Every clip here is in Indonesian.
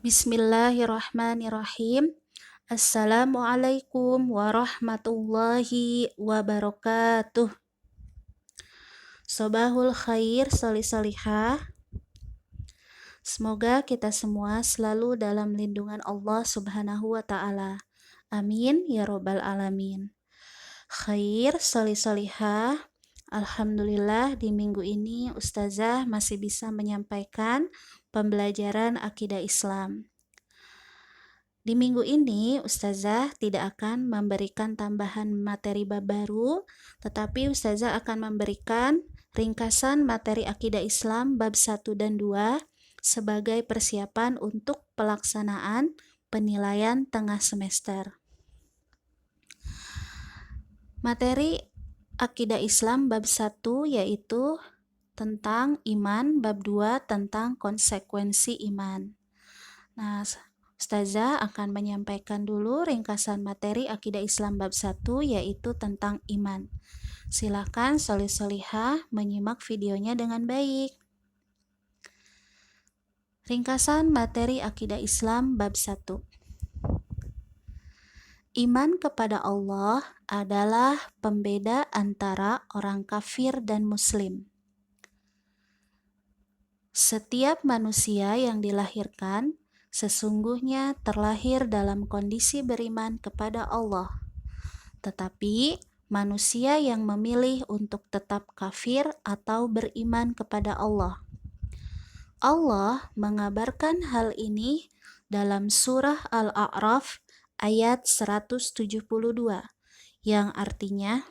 Bismillahirrahmanirrahim. Assalamualaikum warahmatullahi wabarakatuh. Sobahul khair solih-solihah. Semoga kita semua selalu dalam lindungan Allah Subhanahu wa Ta'ala. Amin ya Robbal 'Alamin. Khair solih-solihah. Alhamdulillah di minggu ini Ustazah masih bisa menyampaikan pembelajaran akidah Islam. Di minggu ini, Ustazah tidak akan memberikan tambahan materi bab baru, tetapi Ustazah akan memberikan ringkasan materi akidah Islam bab 1 dan 2 sebagai persiapan untuk pelaksanaan penilaian tengah semester. Materi akidah Islam bab 1 yaitu tentang iman, bab 2 tentang konsekuensi iman. Nah, Ustazah akan menyampaikan dulu ringkasan materi akidah Islam bab 1 yaitu tentang iman. Silakan solih-solihah menyimak videonya dengan baik. Ringkasan materi akidah Islam bab 1. Iman kepada Allah adalah pembeda antara orang kafir dan muslim. Setiap manusia yang dilahirkan sesungguhnya terlahir dalam kondisi beriman kepada Allah. Tetapi manusia yang memilih untuk tetap kafir atau beriman kepada Allah. Allah mengabarkan hal ini dalam surah Al-A'raf ayat 172 yang artinya,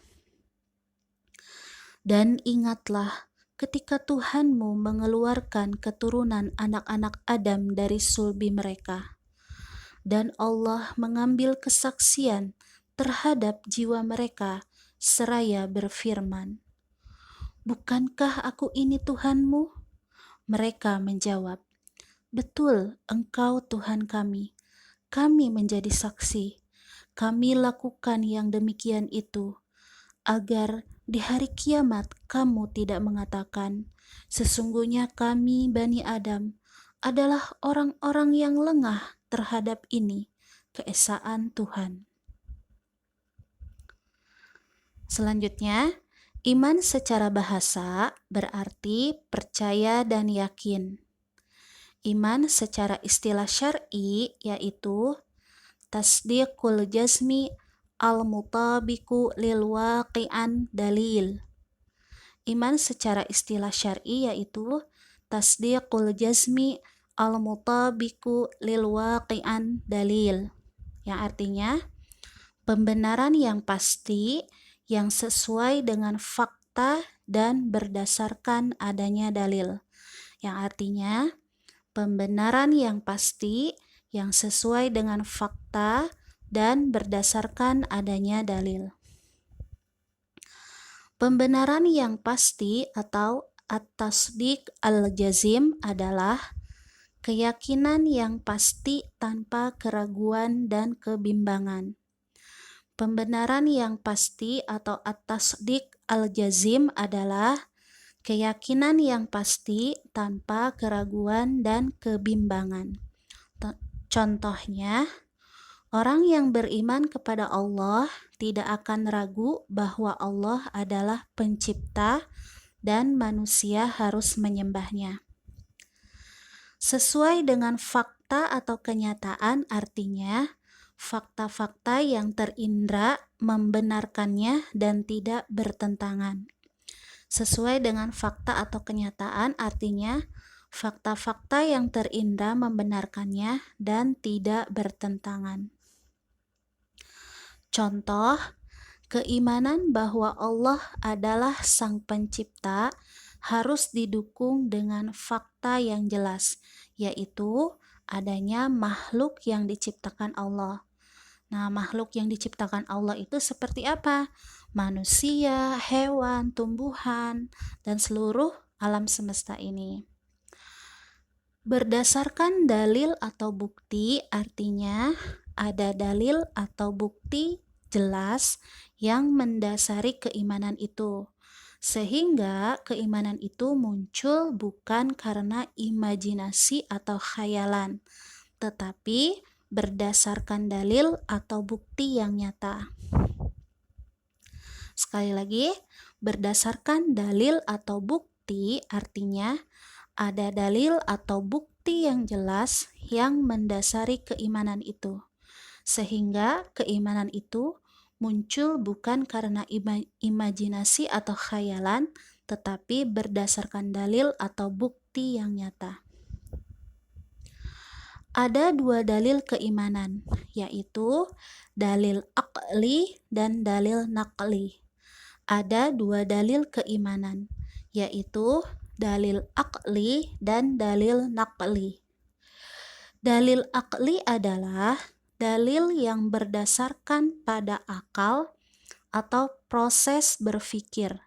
"Dan ingatlah ketika Tuhanmu mengeluarkan keturunan anak-anak Adam dari sulbi mereka, dan Allah mengambil kesaksian terhadap jiwa mereka seraya berfirman, Bukankah aku ini Tuhanmu? Mereka menjawab, Betul, Engkau Tuhan kami. Kami menjadi saksi. Kami lakukan yang demikian itu, agar di hari kiamat kamu tidak mengatakan, sesungguhnya kami Bani Adam adalah orang-orang yang lengah terhadap ini, keesaan Tuhan." Selanjutnya, iman secara bahasa berarti percaya dan yakin. Iman secara istilah syar'i yaitu tasdiqul jazmi al-mutabiqu lil waqi'an dalil. Iman secara istilah syar'i yaitu tasdiqul jazmi al-mutabiqu lil waqi'an dalil, yang artinya pembenaran yang pasti yang sesuai dengan fakta dan berdasarkan adanya dalil, yang artinya pembenaran yang pasti yang sesuai dengan fakta dan berdasarkan adanya dalil. Pembenaran yang pasti atau at-tasdiq al-jazim adalah keyakinan yang pasti tanpa keraguan dan kebimbangan. Pembenaran yang pasti atau at-tasdiq al-jazim adalah keyakinan yang pasti tanpa keraguan dan kebimbangan. Contohnya, orang yang beriman kepada Allah tidak akan ragu bahwa Allah adalah pencipta dan manusia harus menyembahnya. Sesuai dengan fakta atau kenyataan artinya fakta-fakta yang terindra membenarkannya dan tidak bertentangan. Sesuai dengan fakta atau kenyataan artinya fakta-fakta yang terindra membenarkannya dan tidak bertentangan. Contoh, keimanan bahwa Allah adalah Sang Pencipta harus didukung dengan fakta yang jelas, yaitu adanya makhluk yang diciptakan Allah. Nah, makhluk yang diciptakan Allah itu seperti apa? Manusia, hewan, tumbuhan, dan seluruh alam semesta ini. Berdasarkan dalil atau bukti artinya ada dalil atau bukti jelas yang mendasari keimanan itu, sehingga keimanan itu muncul bukan karena imajinasi atau khayalan, tetapi berdasarkan dalil atau bukti yang nyata. Sekali lagi, berdasarkan dalil atau bukti artinya ada dalil atau bukti yang jelas yang mendasari keimanan itu, sehingga keimanan itu muncul bukan karena imajinasi atau khayalan, tetapi berdasarkan dalil atau bukti yang nyata. Ada dua dalil keimanan, yaitu dalil aqli dan dalil naqli. Ada dua dalil keimanan, yaitu dalil aqli dan dalil naqli. Dalil aqli adalah dalil yang berdasarkan pada akal atau proses berpikir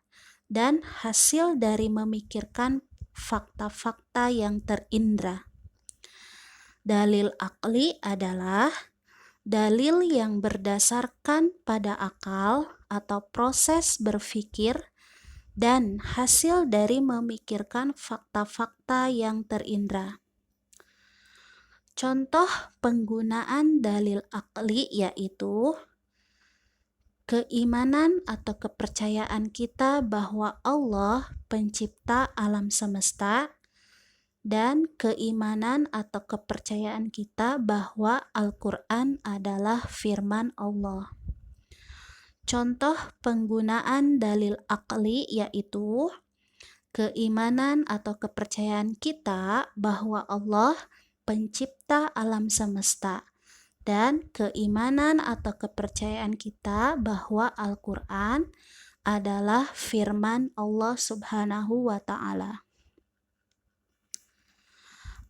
dan hasil dari memikirkan fakta-fakta yang terindra. Dalil aqli adalah dalil yang berdasarkan pada akal atau proses berpikir dan hasil dari memikirkan fakta-fakta yang terindra. Contoh penggunaan dalil aqli yaitu keimanan atau kepercayaan kita bahwa Allah pencipta alam semesta, dan keimanan atau kepercayaan kita bahwa Al-Quran adalah firman Allah. Contoh penggunaan dalil aqli yaitu keimanan atau kepercayaan kita bahwa Allah pencipta alam semesta, dan keimanan atau kepercayaan kita bahwa Al-Quran adalah firman Allah Subhanahu wa Ta'ala.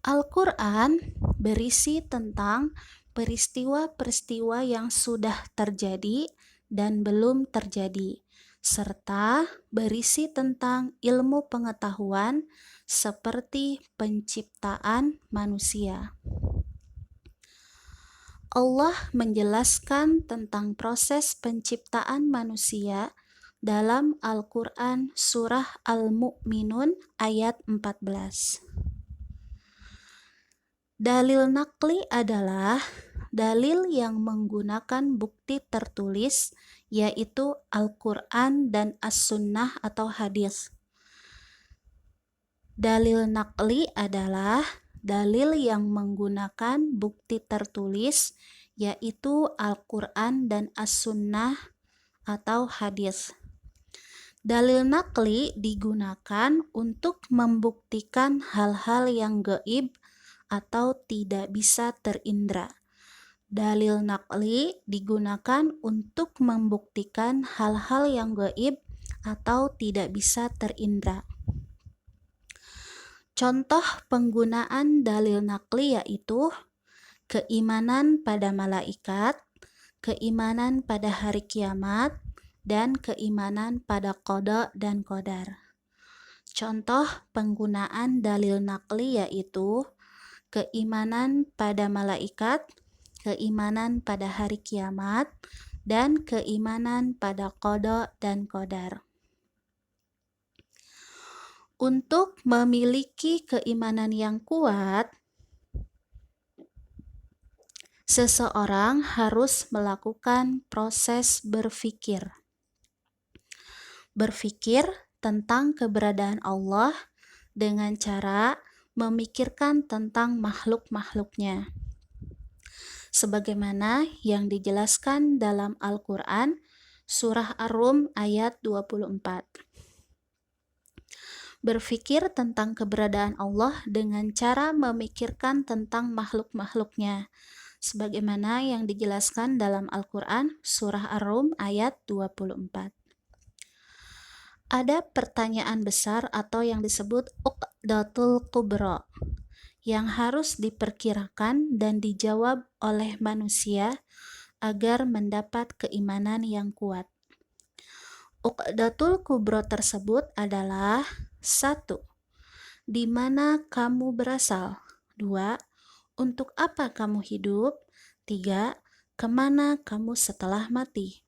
Al-Quran berisi tentang peristiwa-peristiwa yang sudah terjadi dan belum terjadi, serta berisi tentang ilmu pengetahuan seperti penciptaan manusia. Allah menjelaskan tentang proses penciptaan manusia dalam Al-Quran Surah Al-Mu'minun ayat 14. Dalil naqli adalah dalil yang menggunakan bukti tertulis, yaitu Al-Quran dan As-Sunnah atau hadis. Dalil naqli adalah dalil yang menggunakan bukti tertulis, yaitu Al-Quran dan As-Sunnah atau hadis. Dalil naqli digunakan untuk membuktikan hal-hal yang gaib atau tidak bisa terindra. Dalil naqli digunakan untuk membuktikan hal-hal yang gaib atau tidak bisa terindra. Contoh penggunaan dalil naqli yaitu keimanan pada malaikat, keimanan pada hari kiamat, dan keimanan pada qada dan qadar. Contoh penggunaan dalil naqli yaitu keimanan pada malaikat, keimanan pada hari kiamat, dan keimanan pada qada dan qadar. Untuk memiliki keimanan yang kuat, seseorang harus melakukan proses berpikir. Berpikir tentang keberadaan Allah dengan cara memikirkan tentang makhluk-makhluknya, sebagaimana yang dijelaskan dalam Al-Quran Surah Ar-Rum ayat 24. Berpikir tentang keberadaan Allah dengan cara memikirkan tentang makhluk-makhluknya, sebagaimana yang dijelaskan dalam Al-Quran Surah Ar-Rum ayat 24. Ada pertanyaan besar atau yang disebut uqdatul kubra yang harus diperkirakan dan dijawab oleh manusia agar mendapat keimanan yang kuat. Uqdatul kubra tersebut adalah 1. Di mana kamu berasal? 2. Untuk apa kamu hidup? 3. Kemana kamu setelah mati?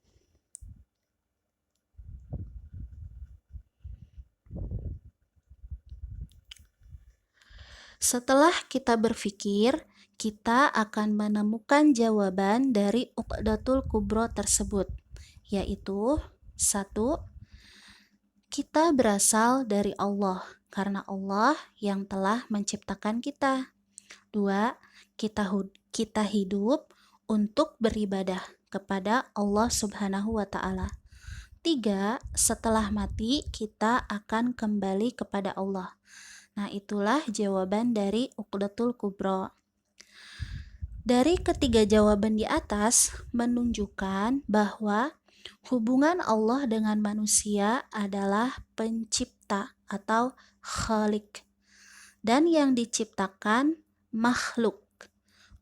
Setelah kita berpikir, kita akan menemukan jawaban dari Uqdatul Kubro tersebut, yaitu 1. Kita berasal dari Allah karena Allah yang telah menciptakan kita. 2. Kita hidup untuk beribadah kepada Allah Subhanahu wa taala. 3. Setelah mati kita akan kembali kepada Allah. Nah, itulah jawaban dari Uqdatul Kubro. Dari ketiga jawaban di atas menunjukkan bahwa hubungan Allah dengan manusia adalah pencipta atau khalik, dan yang diciptakan makhluk.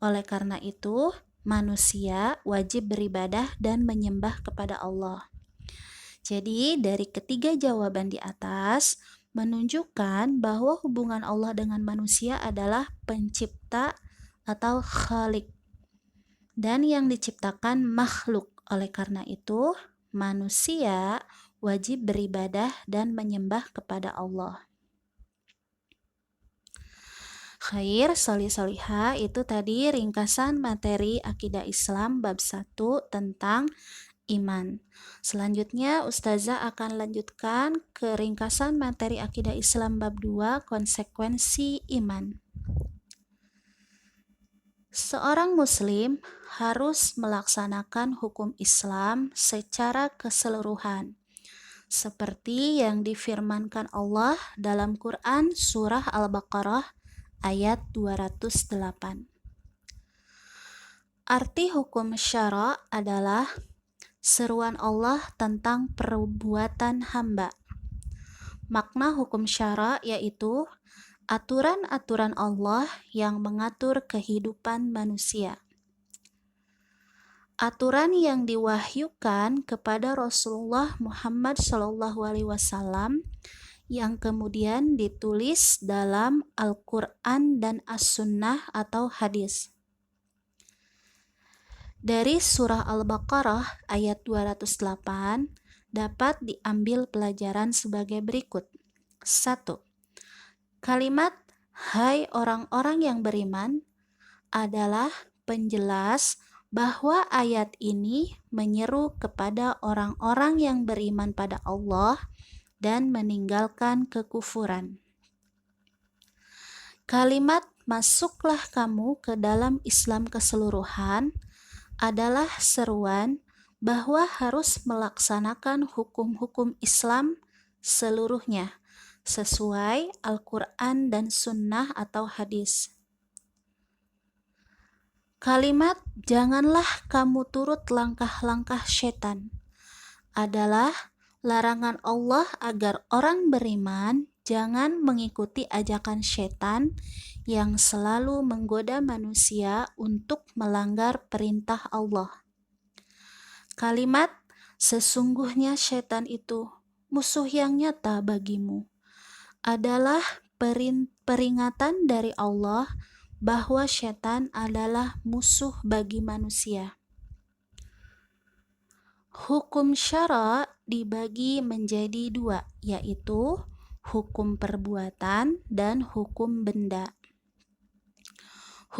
Oleh karena itu, manusia wajib beribadah dan menyembah kepada Allah. Jadi, dari ketiga jawaban di atas menunjukkan bahwa hubungan Allah dengan manusia adalah pencipta atau khalik, dan yang diciptakan makhluk. Oleh karena itu, manusia wajib beribadah dan menyembah kepada Allah. Khair, solih-solihah, itu tadi ringkasan materi Akidah Islam bab 1 tentang iman. Selanjutnya Ustazah akan lanjutkan ke ringkasan materi Akidah Islam bab 2 konsekuensi iman. Seorang muslim harus melaksanakan hukum Islam secara keseluruhan, seperti yang difirmankan Allah dalam Quran surah Al-Baqarah ayat 208. Arti hukum syara adalah seruan Allah tentang perbuatan hamba. Makna hukum syara yaitu aturan-aturan Allah yang mengatur kehidupan manusia. Aturan yang diwahyukan kepada Rasulullah Muhammad SAW yang kemudian ditulis dalam Al-Quran dan As-Sunnah atau hadis. Dari surah Al-Baqarah ayat 208 dapat diambil pelajaran sebagai berikut. 1. Kalimat "Hai orang-orang yang beriman" adalah penjelas bahwa ayat ini menyeru kepada orang-orang yang beriman pada Allah dan meninggalkan kekufuran. Kalimat "Masuklah kamu ke dalam Islam keseluruhan" adalah seruan bahwa harus melaksanakan hukum-hukum Islam seluruhnya sesuai Al-Quran dan Sunnah atau hadis. Kalimat "janganlah kamu turut langkah-langkah setan" adalah larangan Allah agar orang beriman jangan mengikuti ajakan setan yang selalu menggoda manusia untuk melanggar perintah Allah. Kalimat "sesungguhnya setan itu musuh yang nyata bagimu" adalah peringatan dari Allah bahwa setan adalah musuh bagi manusia. Hukum syara dibagi menjadi 2, yaitu hukum perbuatan dan hukum benda.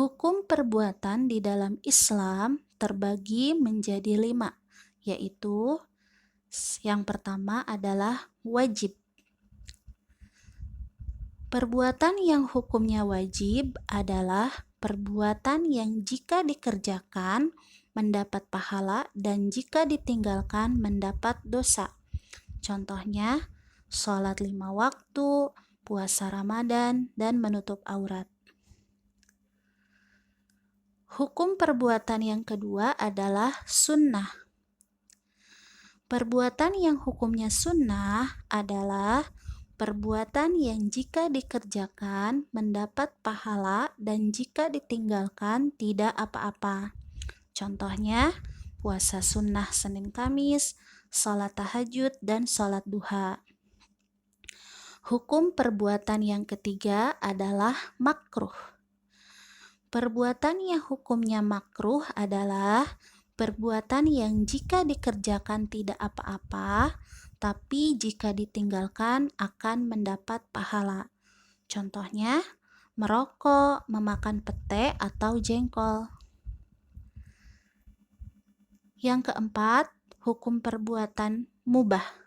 Hukum perbuatan di dalam Islam terbagi menjadi 5, yaitu yang pertama adalah wajib. Perbuatan yang hukumnya wajib adalah perbuatan yang jika dikerjakan mendapat pahala dan jika ditinggalkan mendapat dosa. Contohnya, sholat 5 waktu, puasa Ramadan, dan menutup aurat. Hukum perbuatan yang kedua adalah sunnah. Perbuatan yang hukumnya sunnah adalah perbuatan yang jika dikerjakan mendapat pahala dan jika ditinggalkan tidak apa-apa. Contohnya, puasa sunnah Senin Kamis, sholat tahajud, dan sholat duha. Hukum perbuatan yang ketiga adalah makruh. Perbuatan yang hukumnya makruh adalah perbuatan yang jika dikerjakan tidak apa-apa, tapi jika ditinggalkan akan mendapat pahala. Contohnya, merokok, memakan pete atau jengkol. Yang keempat, hukum perbuatan mubah.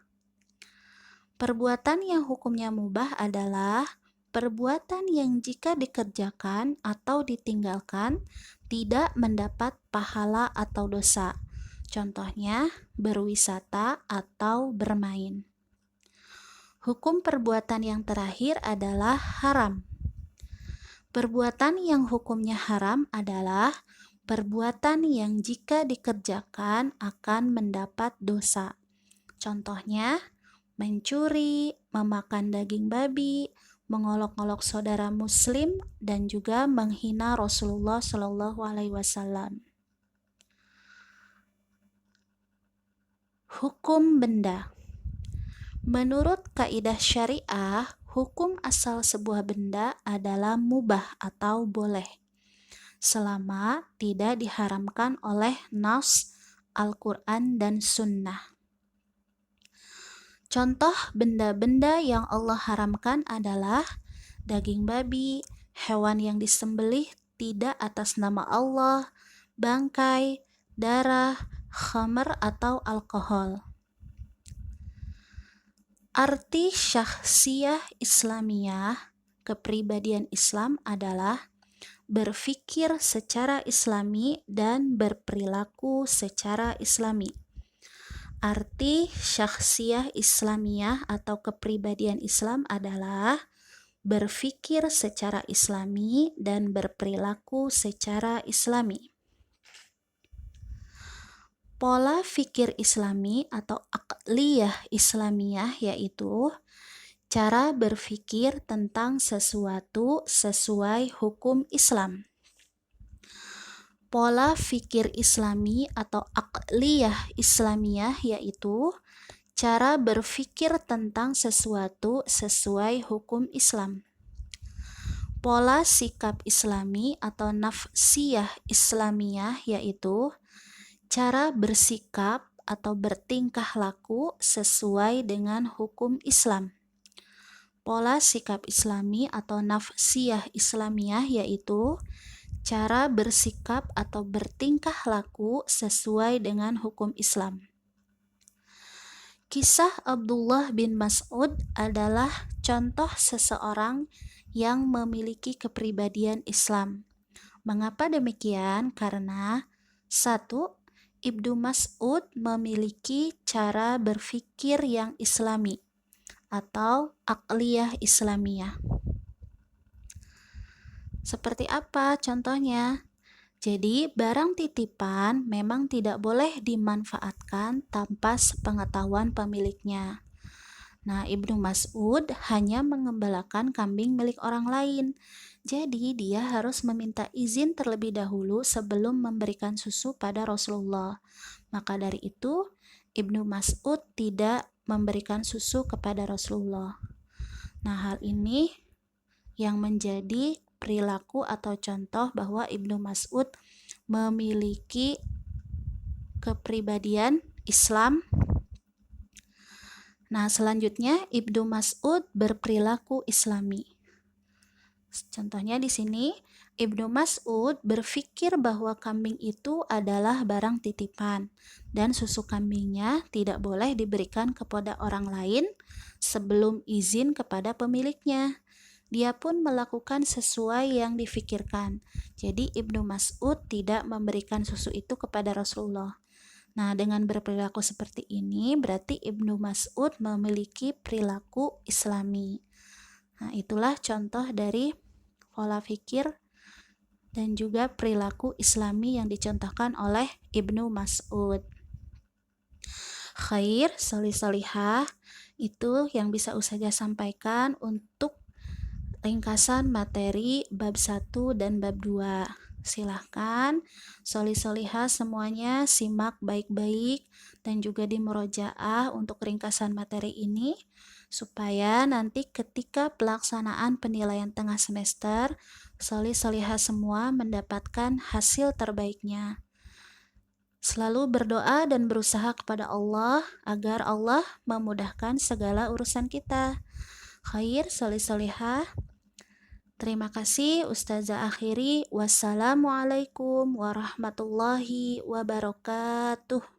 Perbuatan yang hukumnya mubah adalah perbuatan yang jika dikerjakan atau ditinggalkan tidak mendapat pahala atau dosa. Contohnya, berwisata atau bermain. Hukum perbuatan yang terakhir adalah haram. Perbuatan yang hukumnya haram adalah perbuatan yang jika dikerjakan akan mendapat dosa. Contohnya, mencuri, memakan daging babi, mengolok-olok saudara muslim, dan juga menghina Rasulullah Shallallahu Alaihi Wasallam. Hukum benda. Menurut kaidah syariah, hukum asal sebuah benda adalah mubah atau boleh, selama tidak diharamkan oleh nas Al-Quran dan Sunnah. Contoh benda-benda yang Allah haramkan adalah daging babi, hewan yang disembelih tidak atas nama Allah, bangkai, darah, khamr atau alkohol. Arti syakhsiyah Islamiyah, kepribadian Islam adalah berpikir secara Islami dan berperilaku secara Islami. Arti syakhsiyah Islamiyah atau kepribadian Islam adalah berpikir secara Islami dan berperilaku secara Islami. Pola fikir Islami atau aqliyah Islamiyah yaitu cara berpikir tentang sesuatu sesuai hukum Islam. Pola fikir Islami atau aqliyah Islamiyah yaitu cara berpikir tentang sesuatu sesuai hukum Islam. Pola sikap Islami atau nafsiyah Islamiyah yaitu cara bersikap atau bertingkah laku sesuai dengan hukum Islam. Pola sikap Islami atau nafsiyah Islamiyah yaitu cara bersikap atau bertingkah laku sesuai dengan hukum Islam. Kisah Abdullah bin Mas'ud adalah contoh seseorang yang memiliki kepribadian Islam. Mengapa demikian? Karena 1. Ibnu Mas'ud memiliki cara berpikir yang Islami atau aqliyah Islamiyah. Seperti apa contohnya? Jadi, barang titipan memang tidak boleh dimanfaatkan tanpa sepengetahuan pemiliknya. Nah, Ibnu Mas'ud hanya mengembalakan kambing milik orang lain. Jadi, dia harus meminta izin terlebih dahulu sebelum memberikan susu pada Rasulullah. Maka dari itu, Ibnu Mas'ud tidak memberikan susu kepada Rasulullah. Nah, hal ini yang menjadi perilaku atau contoh bahwa Ibnu Mas'ud memiliki kepribadian Islam. Nah, selanjutnya Ibnu Mas'ud berperilaku Islami. Contohnya di sini, Ibnu Mas'ud berpikir bahwa kambing itu adalah barang titipan dan susu kambingnya tidak boleh diberikan kepada orang lain sebelum izin kepada pemiliknya. Dia pun melakukan sesuai yang difikirkan. Jadi Ibnu Mas'ud tidak memberikan susu itu kepada Rasulullah. Nah, dengan berperilaku seperti ini berarti Ibnu Mas'ud memiliki perilaku Islami. Nah, itulah contoh dari pola pikir dan juga perilaku Islami yang dicontohkan oleh Ibnu Mas'ud. Khair, solih-solihah, itu yang bisa Ustazah sampaikan untuk ringkasan materi bab 1 dan bab 2. Silahkan solih-solihah semuanya simak baik-baik dan juga dimurojaah untuk ringkasan materi ini supaya nanti ketika pelaksanaan penilaian tengah semester solih-solihah semua mendapatkan hasil terbaiknya. Selalu berdoa dan berusaha kepada Allah agar Allah memudahkan segala urusan kita. Khair, solih-solihah. Terima kasih Ustazah akhiri. Wassalamualaikum warahmatullahi wabarakatuh.